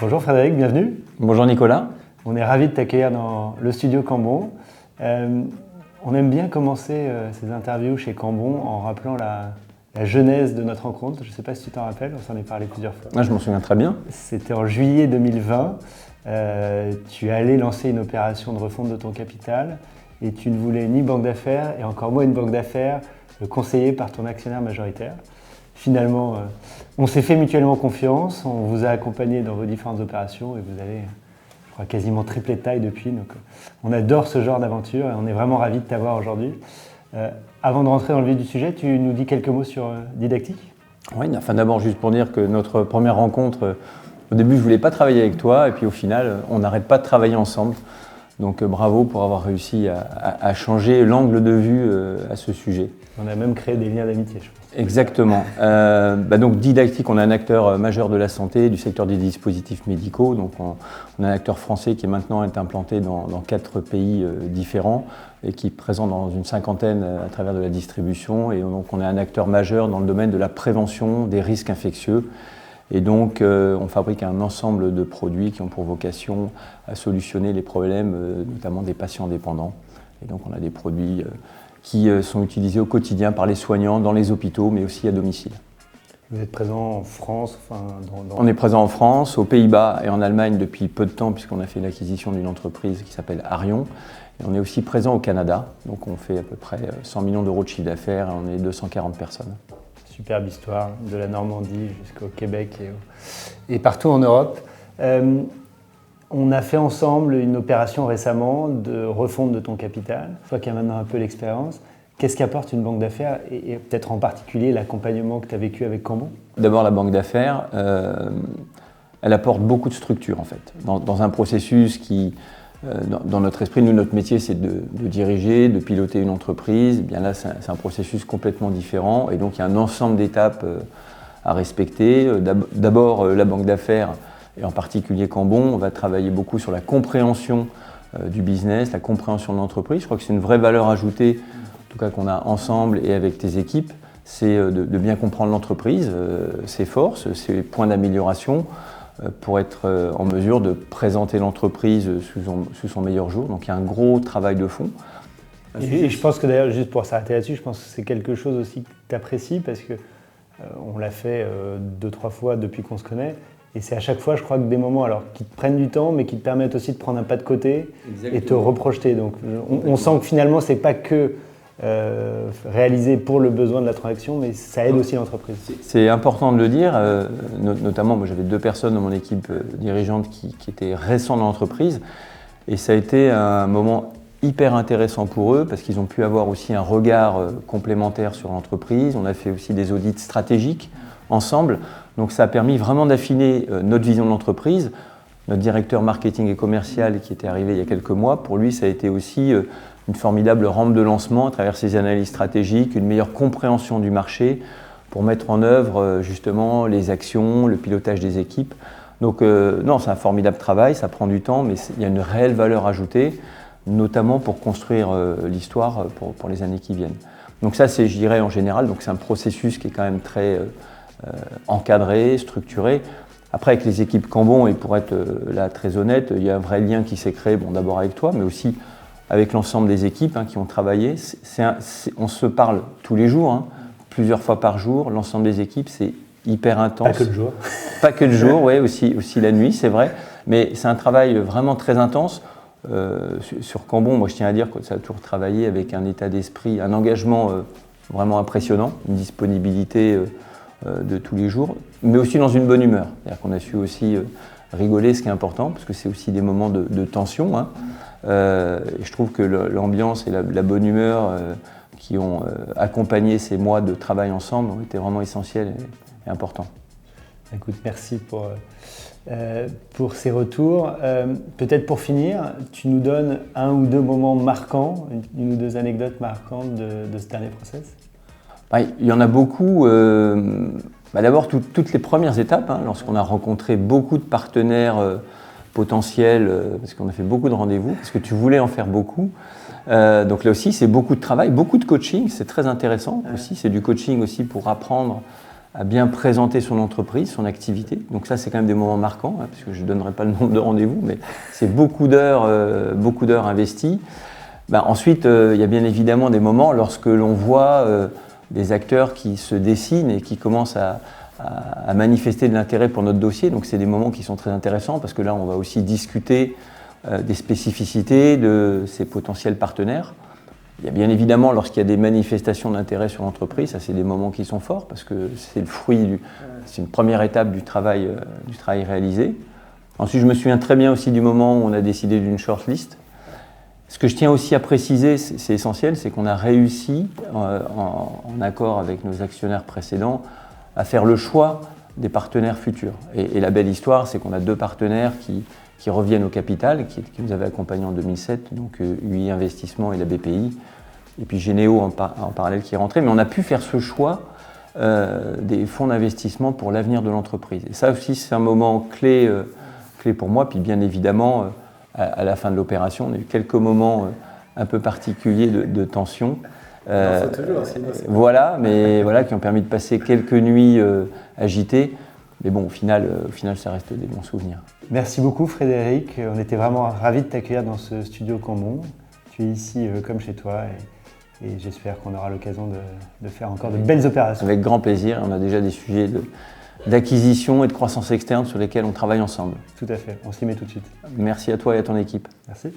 Bonjour Frédéric, bienvenue. Bonjour Nicolas. On est ravis de t'accueillir dans le studio Cambon. On aime bien commencer ces interviews chez Cambon en rappelant la genèse de notre rencontre. Je ne sais pas si tu t'en rappelles, on s'en est parlé plusieurs fois. Ah, je m'en souviens très bien. C'était en juillet 2020. Tu allais lancer une opération de refonte de ton capital et tu ne voulais ni banque d'affaires et encore moins une banque d'affaires conseillée par ton actionnaire majoritaire. Finalement, on s'est fait mutuellement confiance, on vous a accompagné dans vos différentes opérations et vous avez, je crois, quasiment triplé de taille depuis. Donc, on adore ce genre d'aventure et on est vraiment ravis de t'avoir aujourd'hui. Avant de rentrer dans le vif du sujet, tu nous dis quelques mots sur Didactic ? Oui, enfin d'abord juste pour dire que notre première rencontre, au début je ne voulais pas travailler avec toi et puis au final on n'arrête pas de travailler ensemble. Donc bravo pour avoir réussi à changer l'angle de vue à ce sujet. On a même créé des liens d'amitié, je pense. Exactement. Donc Didactic, on est un acteur majeur de la santé, du secteur des dispositifs médicaux. Donc on a un acteur français qui maintenant est implanté dans 4 pays différents et qui est présent dans une 50aine à travers de la distribution. Et donc on est un acteur majeur dans le domaine de la prévention des risques infectieux. Et donc on fabrique un ensemble de produits qui ont pour vocation à solutionner les problèmes, notamment des patients dépendants. Et donc on a des produits qui sont utilisés au quotidien par les soignants dans les hôpitaux, mais aussi à domicile. Vous êtes présent en France On est présent en France, aux Pays-Bas et en Allemagne depuis peu de temps, puisqu'on a fait l'acquisition d'une entreprise qui s'appelle Arion. Et on est aussi présent au Canada, donc on fait à peu près 100 millions d'euros de chiffre d'affaires et on est 240 personnes. Superbe histoire, de la Normandie jusqu'au Québec et partout en Europe. On a fait ensemble une opération récemment de refonte de ton capital. Toi qui as maintenant un peu l'expérience, qu'est-ce qu'apporte une banque d'affaires et peut-être en particulier l'accompagnement que tu as vécu avec Cambon ? D'abord, la banque d'affaires, elle apporte beaucoup de structure en fait. Dans un processus qui, dans notre esprit, nous, notre métier, c'est de diriger, de piloter une entreprise. Eh bien là, c'est un processus complètement différent et donc il y a un ensemble d'étapes à respecter. D'abord, la banque d'affaires, et en particulier Cambon, on va travailler beaucoup sur la compréhension du business, la compréhension de l'entreprise. Je crois que c'est une vraie valeur ajoutée, en tout cas qu'on a ensemble et avec tes équipes, c'est de bien comprendre l'entreprise, ses forces, ses points d'amélioration, pour être en mesure de présenter l'entreprise sous son meilleur jour. Donc il y a un gros travail de fond. Et je pense que d'ailleurs, juste pour s'arrêter là-dessus, je pense que c'est quelque chose aussi que tu apprécies parce que on l'a fait 2-3 fois depuis qu'on se connaît. Et c'est à chaque fois, je crois, que des moments qui te prennent du temps, mais qui te permettent aussi de prendre un pas de côté. Exactement. Et te reprojeter. Donc, on sent que finalement, c'est pas que réalisé pour le besoin de la transaction, mais ça aide aussi l'entreprise. C'est important de le dire. Notamment, moi, j'avais 2 personnes dans mon équipe dirigeante qui étaient récents dans l'entreprise. Et ça a été un moment hyper intéressant pour eux parce qu'ils ont pu avoir aussi un regard complémentaire sur l'entreprise. On a fait aussi des audits stratégiques ensemble. Donc ça a permis vraiment d'affiner notre vision de l'entreprise. Notre directeur marketing et commercial qui était arrivé il y a quelques mois, pour lui ça a été aussi une formidable rampe de lancement à travers ses analyses stratégiques, une meilleure compréhension du marché pour mettre en œuvre justement les actions, le pilotage des équipes. Donc non, c'est un formidable travail, ça prend du temps, mais il y a une réelle valeur ajoutée, notamment pour construire l'histoire pour les années qui viennent. Donc ça c'est, je dirais, en général, donc c'est un processus qui est quand même très encadré, structuré. Après, avec les équipes Cambon, et pour être là très honnête, il y a un vrai lien qui s'est créé, d'abord avec toi, mais aussi avec l'ensemble des équipes qui ont travaillé. On se parle tous les jours, plusieurs fois par jour. L'ensemble des équipes, c'est hyper intense. Pas que le jour. Pas que le jour, oui, aussi la nuit, c'est vrai. Mais c'est un travail vraiment très intense. Sur Cambon, moi je tiens à dire que ça a toujours travaillé avec un état d'esprit, un engagement vraiment impressionnant, une disponibilité de tous les jours, mais aussi dans une bonne humeur. C'est-à-dire qu'on a su aussi rigoler, ce qui est important, parce que c'est aussi des moments de tension. Et je trouve que l'ambiance et la bonne humeur qui ont accompagné ces mois de travail ensemble ont été vraiment essentiels et importants. Écoute, merci pour ces retours. Peut-être pour finir, tu nous donnes 1 ou 2 moments marquants, une ou 2 anecdotes marquantes de ce dernier process ? Il y en a beaucoup. D'abord, toutes les premières étapes, lorsqu'on a rencontré beaucoup de partenaires potentiels, parce qu'on a fait beaucoup de rendez-vous, parce que tu voulais en faire beaucoup. Donc là aussi, c'est beaucoup de travail, beaucoup de coaching, c'est très intéressant aussi. C'est du coaching aussi pour apprendre à bien présenter son entreprise, son activité. Donc ça, c'est quand même des moments marquants, hein, parce que je ne donnerai pas le nombre de rendez-vous, mais c'est beaucoup d'heures investies. Ensuite, il y a bien évidemment des moments lorsque l'on voit des acteurs qui se dessinent et qui commencent à manifester de l'intérêt pour notre dossier. Donc c'est des moments qui sont très intéressants parce que là, on va aussi discuter des spécificités de ces potentiels partenaires. Il y a bien évidemment, lorsqu'il y a des manifestations d'intérêt sur l'entreprise, ça c'est des moments qui sont forts parce que c'est le fruit, c'est une première étape du travail réalisé. Ensuite, je me souviens très bien aussi du moment où on a décidé d'une shortlist. Ce que je tiens aussi à préciser, c'est essentiel, c'est qu'on a réussi, en accord avec nos actionnaires précédents, à faire le choix des partenaires futurs. Et la belle histoire, c'est qu'on a 2 partenaires qui reviennent au capital, qui nous avaient accompagnés en 2007, donc UI Investissement et la BPI, et puis Généo en parallèle qui est rentré. Mais on a pu faire ce choix des fonds d'investissement pour l'avenir de l'entreprise. Et ça aussi, c'est un moment clé pour moi. Puis bien évidemment, à la fin de l'opération, on a eu quelques moments un peu particuliers de tension. Voilà, qui ont permis de passer quelques nuits agitées. Mais bon, au final, ça reste des bons souvenirs. Merci beaucoup Frédéric, on était vraiment ravis de t'accueillir dans ce studio Cambon. Tu es ici comme chez toi et j'espère qu'on aura l'occasion de faire encore de belles opérations. Avec grand plaisir, on a déjà des sujets d'acquisition et de croissance externe sur lesquels on travaille ensemble. Tout à fait, on s'y met tout de suite. Merci à toi et à ton équipe. Merci.